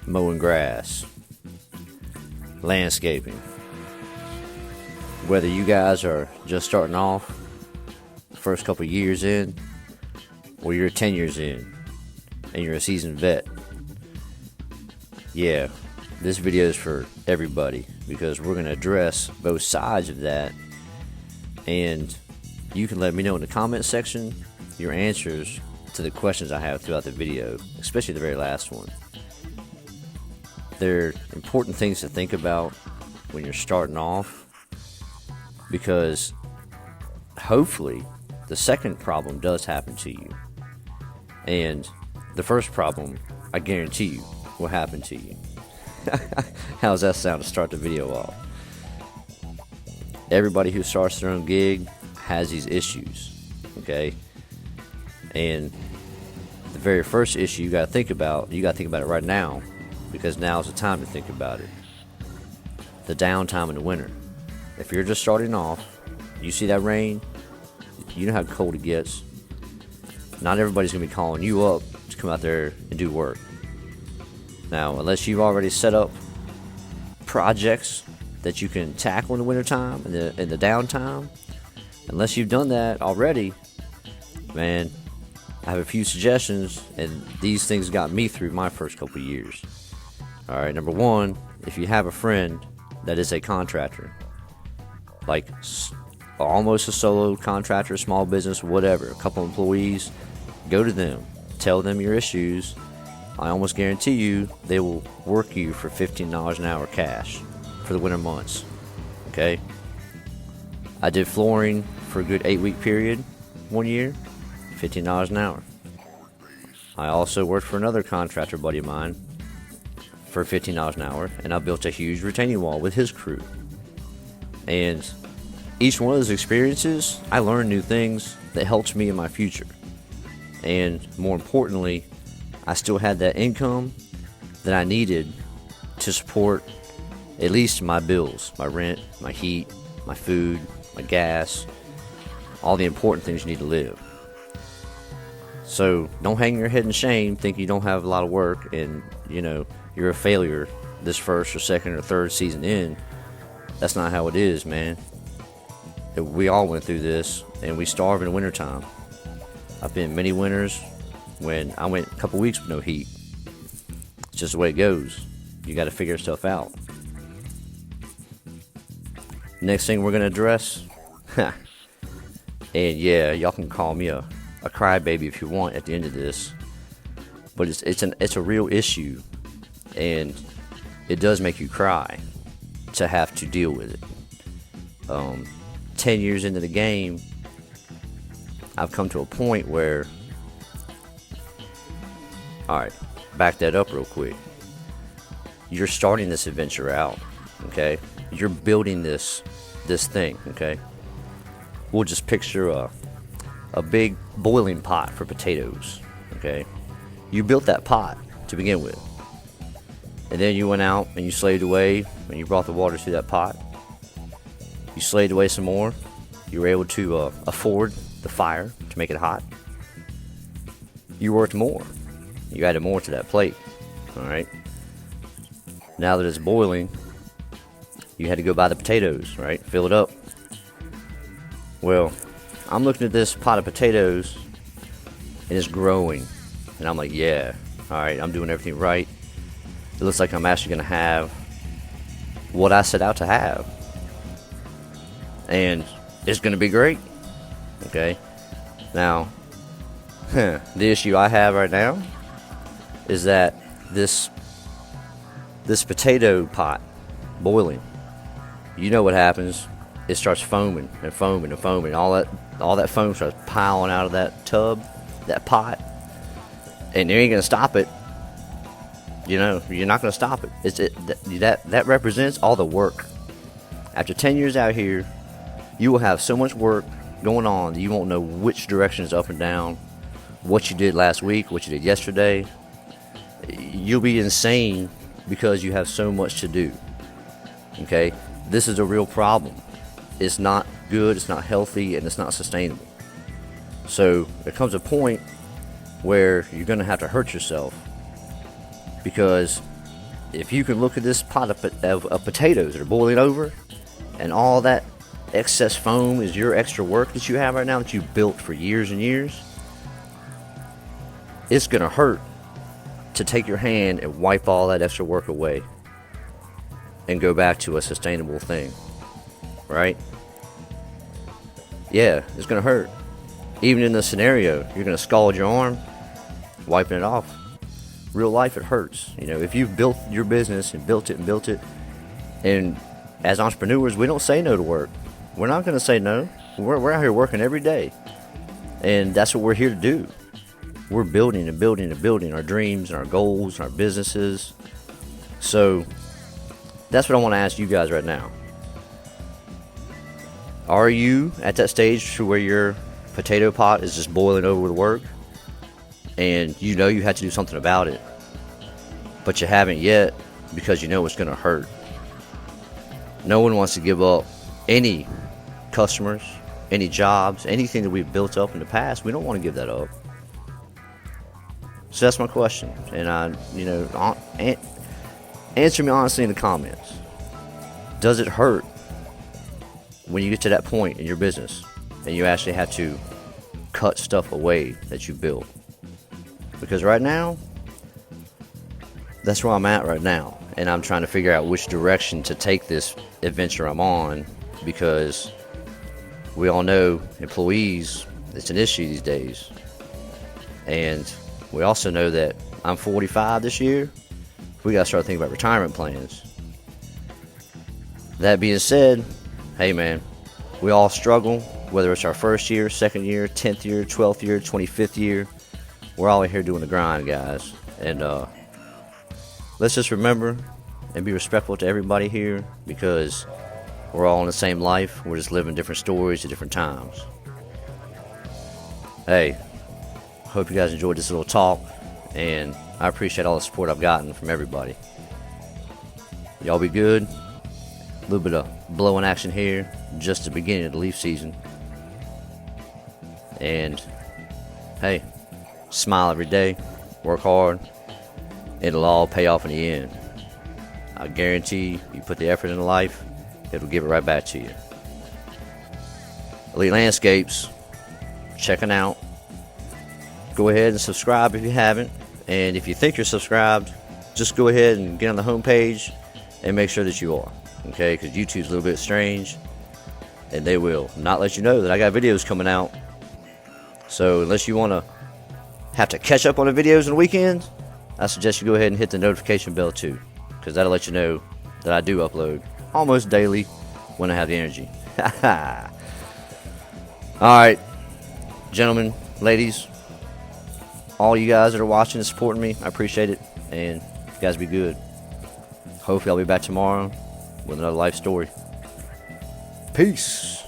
mowing grass, landscaping. Whether you guys are just starting off, the first couple years in, or you're 10 years in and you're a seasoned vet, yeah, this video is for everybody because we're going to address both sides of that. And you can let me know in the comment section your answers to the questions I have throughout the video, especially the very last one. They're important things to think about when you're starting off, because hopefully the second problem does happen to you, and the first problem, I guarantee you, will happen to you. How's that sound to start the video off? Everybody who starts their own gig has these issues, okay? And the very first issue you gotta think about it right now, because now is the time to think about it. The downtime in the winter. If you're just starting off, you see that rain, you know how cold it gets. Not everybody's gonna be calling you up to come out there and do work. Now, unless you've already set up projects that you can tackle in the wintertime and the downtime, unless you've done that already, man, I have a few suggestions, and these things got me through my first couple years. Alright, number one, if you have a friend that is a contractor, like almost a solo contractor, small business, whatever, a couple employees, go to them, tell them your issues. I almost guarantee you they will work you for $15 an hour cash for the winter months. Okay? I did flooring for a good 8-week period one year, $15 an hour. I also worked for another contractor buddy of mine for $15 an hour, and I built a huge retaining wall with his crew. And each one of those experiences, I learned new things that helped me in my future. And more importantly, I still had that income that I needed to support at least my bills, my rent, my heat, my food, my gas, all the important things you need to live. So don't hang your head in shame, think you don't have a lot of work and you're a failure this first or second or third season in. That's not how it is, man. We all went through this, and we starve in the wintertime. I've been many winters when I went a couple weeks with no heat. It's just the way it goes. You got to figure stuff out. Next thing we're going to address, and yeah, y'all can call me a crybaby if you want at the end of this, but it's a real issue, and it does make you cry to have to deal with it. 10 years into the game, I've come to a point where, alright, back that up real quick. You're starting this adventure out, okay? You're building this thing, okay? We'll just picture a big boiling pot for potatoes, okay? You built that pot to begin with. And then you went out and you slaved away and you brought the water through that pot. You slaved away some more. You were able to afford the fire to make it hot. You worked more. You added more to that plate. Alright? Now that it's boiling, you had to go buy the potatoes, right? Fill it up. Well, I'm looking at this pot of potatoes and it's growing. And I'm like, yeah, alright, I'm doing everything right. It looks like I'm actually going to have what I set out to have. And it's going to be great. Okay? Now, the issue I have right now is that this potato pot boiling, you know what happens? It starts foaming and foaming and foaming. All that foam starts piling out of that tub, that pot, and you ain't going to stop it. You're not going to stop it. That represents all the work. After 10 years out here, you will have so much work going on that you won't know which direction is up and down, what you did last week, what you did yesterday. You'll be insane because you have so much to do. Okay? This is a real problem. It's not good, it's not healthy, and it's not sustainable. So there comes a point where you're going to have to hurt yourself because if you can look at this pot of potatoes that are boiling over, and all that excess foam is your extra work that you have right now that you built for years and years, it's going to hurt to take your hand and wipe all that extra work away and go back to a sustainable thing, right? Yeah, it's going to hurt. Even in the scenario, you're going to scald your arm, wiping it off. Real life, it hurts. You know, if you've built your business and built it, and as entrepreneurs, we don't say no to work. We're not going to say no. We're out here working every day, and that's what we're here to do. We're building and building and building our dreams and our goals and our businesses. So that's what I want to ask you guys right now. Are you at that stage to where your potato pot is just boiling over with work, and you know you had to do something about it, but you haven't yet because you know it's going to hurt? No one wants to give up any customers, any jobs, anything that we've built up in the past. We don't want to give that up. So that's my question, and answer me honestly in the comments. Does it hurt when you get to that point in your business and you actually have to cut stuff away that you built? Because right now, that's where I'm at right now, and I'm trying to figure out which direction to take this adventure I'm on, because we all know employees, it's an issue these days. And we also know that I'm 45 this year. We got to start thinking about retirement plans. That being said, hey man, we all struggle, whether it's our first year, second year, 10th year, 12th year, 25th year. We're all here doing the grind, guys. And let's just remember and be respectful to everybody here, because we're all in the same life. We're just living different stories at different times. Hey, hope you guys enjoyed this little talk, and I appreciate all the support I've gotten from everybody. Y'all be good. A little bit of blowing action here, just the beginning of the leaf season. And hey, smile every day, work hard, it'll all pay off in the end. I guarantee you put the effort into life, it'll give it right back to you. Elite Landscapes, checking out. Go ahead and subscribe if you haven't. And if you think you're subscribed, just go ahead and get on the homepage and make sure that you are. Okay, because YouTube's a little bit strange, and they will not let you know that I got videos coming out. So unless you want to have to catch up on the videos on the weekends, I suggest you go ahead and hit the notification bell too, because that'll let you know that I do upload almost daily when I have the energy. Alright, gentlemen, ladies, all you guys that are watching and supporting me, I appreciate it, and you guys be good. Hopefully I'll be back tomorrow with another life story. Peace.